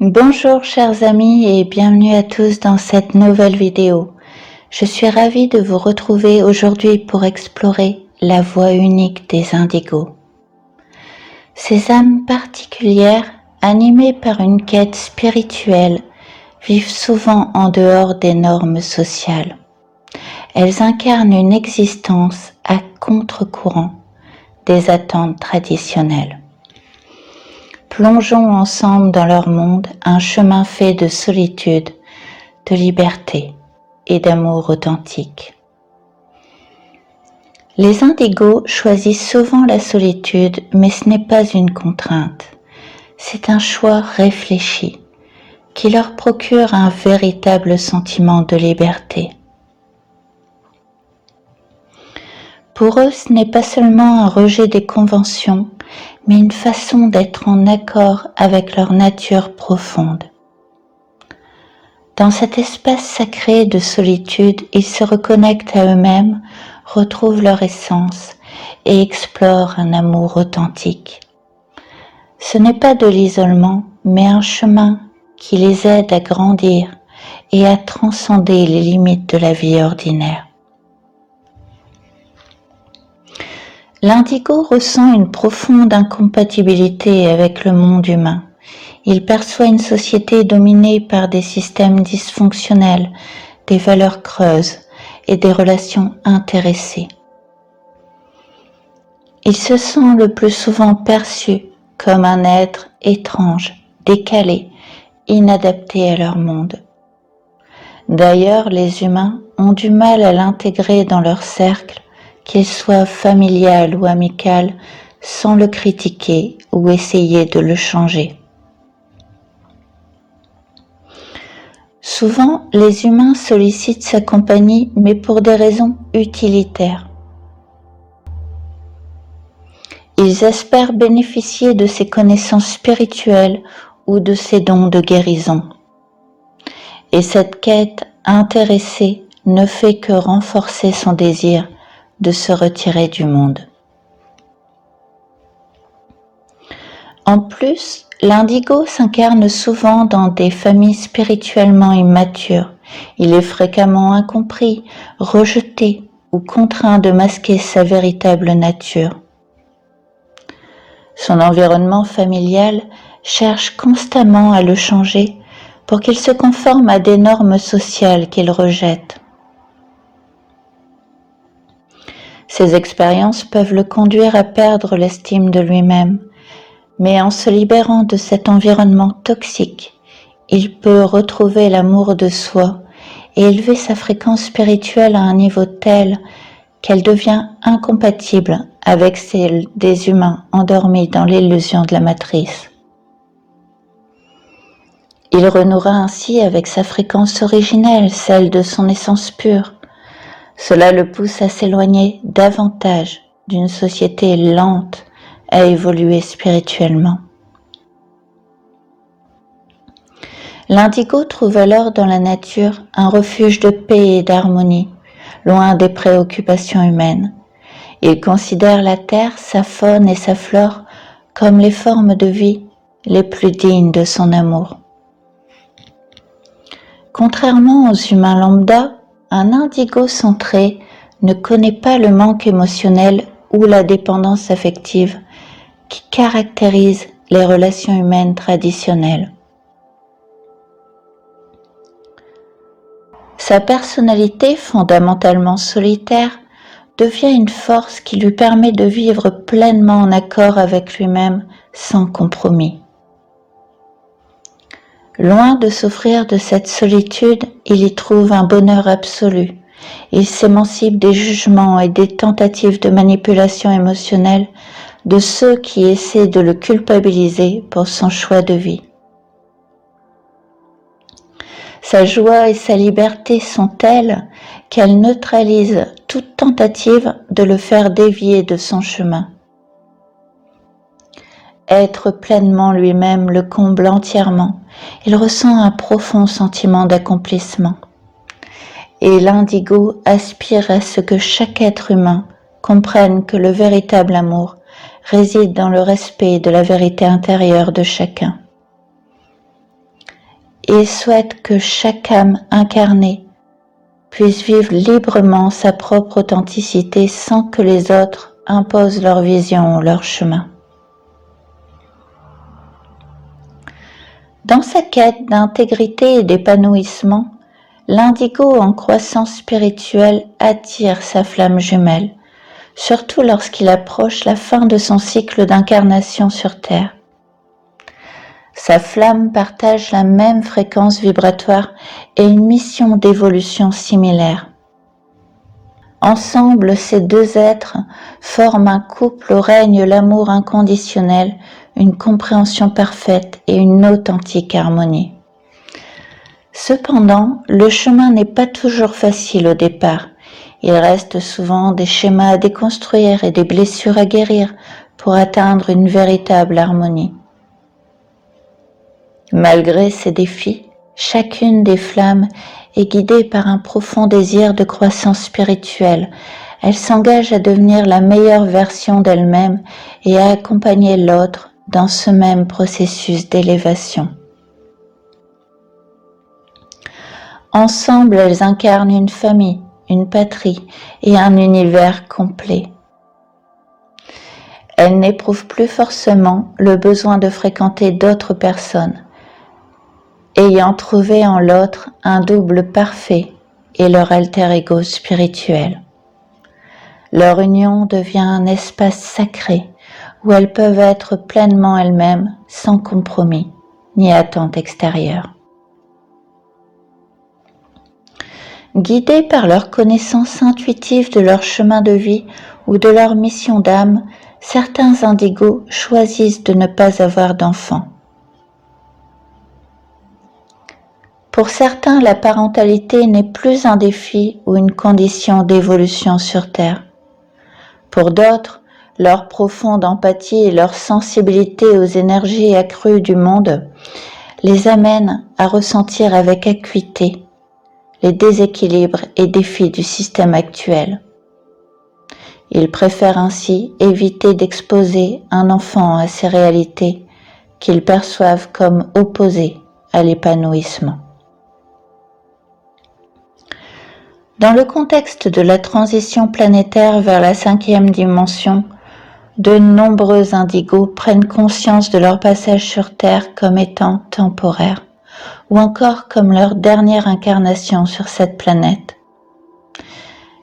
Bonjour chers amis et bienvenue à tous dans cette nouvelle vidéo. Je suis ravie de vous retrouver aujourd'hui pour explorer la voie unique des indigos. Ces âmes particulières, animées par une quête spirituelle, vivent souvent en dehors des normes sociales. Elles incarnent une existence à contre-courant des attentes traditionnelles. Plongeons ensemble dans leur monde un chemin fait de solitude, de liberté et d'amour authentique. Les indigos choisissent souvent la solitude, mais ce n'est pas une contrainte. C'est un choix réfléchi qui leur procure un véritable sentiment de liberté. Pour eux, ce n'est pas seulement un rejet des conventions, mais une façon d'être en accord avec leur nature profonde. Dans cet espace sacré de solitude, ils se reconnectent à eux-mêmes, retrouvent leur essence et explorent un amour authentique. Ce n'est pas de l'isolement, mais un chemin qui les aide à grandir et à transcender les limites de la vie ordinaire. L'indigo ressent une profonde incompatibilité avec le monde humain. Il perçoit une société dominée par des systèmes dysfonctionnels, des valeurs creuses et des relations intéressées. Il se sent le plus souvent perçu comme un être étrange, décalé, inadapté à leur monde. D'ailleurs, les humains ont du mal à l'intégrer dans leur cercle, qu'il soit familial ou amical, sans le critiquer ou essayer de le changer. Souvent, les humains sollicitent sa compagnie, mais pour des raisons utilitaires. Ils espèrent bénéficier de ses connaissances spirituelles ou de ses dons de guérison. Et cette quête intéressée ne fait que renforcer son désir de se retirer du monde. En plus, l'indigo s'incarne souvent dans des familles spirituellement immatures. Il est fréquemment incompris, rejeté ou contraint de masquer sa véritable nature. Son environnement familial cherche constamment à le changer pour qu'il se conforme à des normes sociales qu'il rejette. Ces expériences peuvent le conduire à perdre l'estime de lui-même, mais en se libérant de cet environnement toxique, il peut retrouver l'amour de soi et élever sa fréquence spirituelle à un niveau tel qu'elle devient incompatible avec celle des humains endormis dans l'illusion de la matrice. Il renouera ainsi avec sa fréquence originelle, celle de son essence pure. Cela le pousse à s'éloigner davantage d'une société lente à évoluer spirituellement. L'indigo trouve alors dans la nature un refuge de paix et d'harmonie, loin des préoccupations humaines. Il considère la terre, sa faune et sa flore comme les formes de vie les plus dignes de son amour. Contrairement aux humains lambda, un indigo centré ne connaît pas le manque émotionnel ou la dépendance affective qui caractérise les relations humaines traditionnelles. Sa personnalité fondamentalement solitaire devient une force qui lui permet de vivre pleinement en accord avec lui-même sans compromis. Loin de souffrir de cette solitude, il y trouve un bonheur absolu. Il s'émancipe des jugements et des tentatives de manipulation émotionnelle de ceux qui essaient de le culpabiliser pour son choix de vie. Sa joie et sa liberté sont telles qu'elles neutralisent toute tentative de le faire dévier de son chemin. Être pleinement lui-même le comble entièrement. Il ressent un profond sentiment d'accomplissement. Et l'indigo aspire à ce que chaque être humain comprenne que le véritable amour réside dans le respect de la vérité intérieure de chacun. et souhaite que chaque âme incarnée puisse vivre librement sa propre authenticité sans que les autres imposent leur vision ou leur chemin. Dans sa quête d'intégrité et d'épanouissement, l'indigo en croissance spirituelle attire sa flamme jumelle, surtout lorsqu'il approche la fin de son cycle d'incarnation sur Terre. Sa flamme partage la même fréquence vibratoire et une mission d'évolution similaire. Ensemble, ces deux êtres forment un couple où règne l'amour inconditionnel, une compréhension parfaite et une authentique harmonie. Cependant, le chemin n'est pas toujours facile au départ. Il reste souvent des schémas à déconstruire et des blessures à guérir pour atteindre une véritable harmonie. Malgré ces défis, chacune des flammes est guidée par un profond désir de croissance spirituelle. Elle s'engage à devenir la meilleure version d'elle-même et à accompagner l'autre dans ce même processus d'élévation. Ensemble, elles incarnent une famille, une patrie et un univers complet. Elles n'éprouvent plus forcément le besoin de fréquenter d'autres personnes, ayant trouvé en l'autre un double parfait et leur alter ego spirituel. Leur union devient un espace sacré où elles peuvent être pleinement elles-mêmes sans compromis ni attente extérieure. Guidées par leur connaissance intuitive de leur chemin de vie ou de leur mission d'âme, certains indigos choisissent de ne pas avoir d'enfants. Pour certains, la parentalité n'est plus un défi ou une condition d'évolution sur Terre. Pour d'autres, leur profonde empathie et leur sensibilité aux énergies accrues du monde les amènent à ressentir avec acuité les déséquilibres et défis du système actuel. Ils préfèrent ainsi éviter d'exposer un enfant à ces réalités qu'ils perçoivent comme opposées à l'épanouissement. Dans le contexte de la transition planétaire vers la 5e dimension, de nombreux indigos prennent conscience de leur passage sur Terre comme étant temporaire, ou encore comme leur dernière incarnation sur cette planète.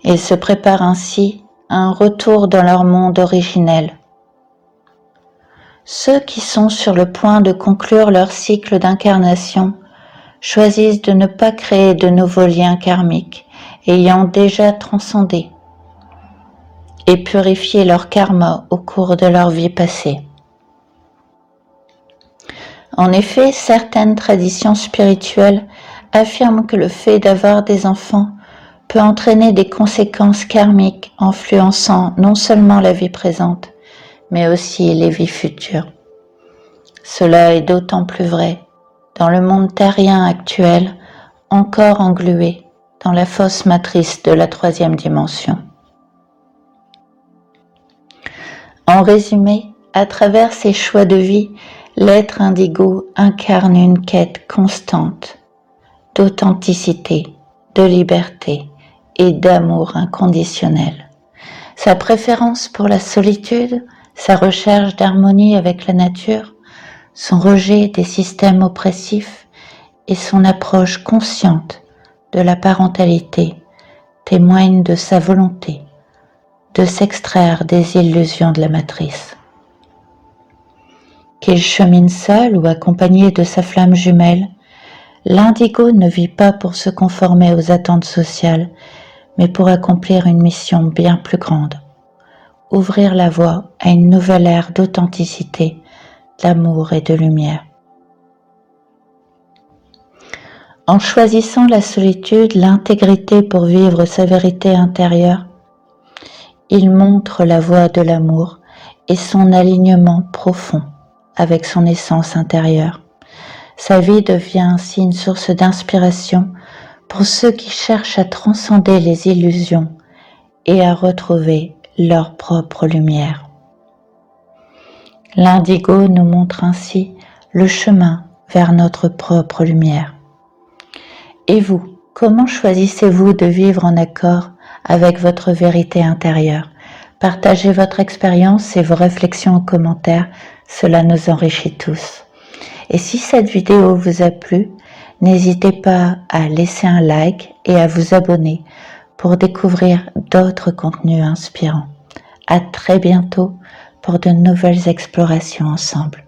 Ils se préparent ainsi à un retour dans leur monde originel. Ceux qui sont sur le point de conclure leur cycle d'incarnation choisissent de ne pas créer de nouveaux liens karmiques, ayant déjà transcendé et purifié leur karma au cours de leur vie passée. En effet, certaines traditions spirituelles affirment que le fait d'avoir des enfants peut entraîner des conséquences karmiques influençant non seulement la vie présente, mais aussi les vies futures. Cela est d'autant plus vrai dans le monde terrien actuel, encore englué dans la fausse matrice de la 3e dimension. En résumé, à travers ses choix de vie, l'être indigo incarne une quête constante d'authenticité, de liberté et d'amour inconditionnel. Sa préférence pour la solitude, sa recherche d'harmonie avec la nature, son rejet des systèmes oppressifs et son approche consciente de la parentalité témoignent de sa volonté de s'extraire des illusions de la matrice. Qu'il chemine seul ou accompagné de sa flamme jumelle, l'indigo ne vit pas pour se conformer aux attentes sociales, mais pour accomplir une mission bien plus grande, ouvrir la voie à une nouvelle ère d'authenticité, d'amour et de lumière. En choisissant la solitude, l'intégrité pour vivre sa vérité intérieure, il montre la voie de l'amour et son alignement profond avec son essence intérieure. Sa vie devient ainsi une source d'inspiration pour ceux qui cherchent à transcender les illusions et à retrouver leur propre lumière. L'indigo nous montre ainsi le chemin vers notre propre lumière. Et vous, comment choisissez-vous de vivre en accord avec votre vérité intérieure? Partagez votre expérience et vos réflexions en commentaire, cela nous enrichit tous. Et si cette vidéo vous a plu, n'hésitez pas à laisser un like et à vous abonner pour découvrir d'autres contenus inspirants. À très bientôt pour de nouvelles explorations ensemble.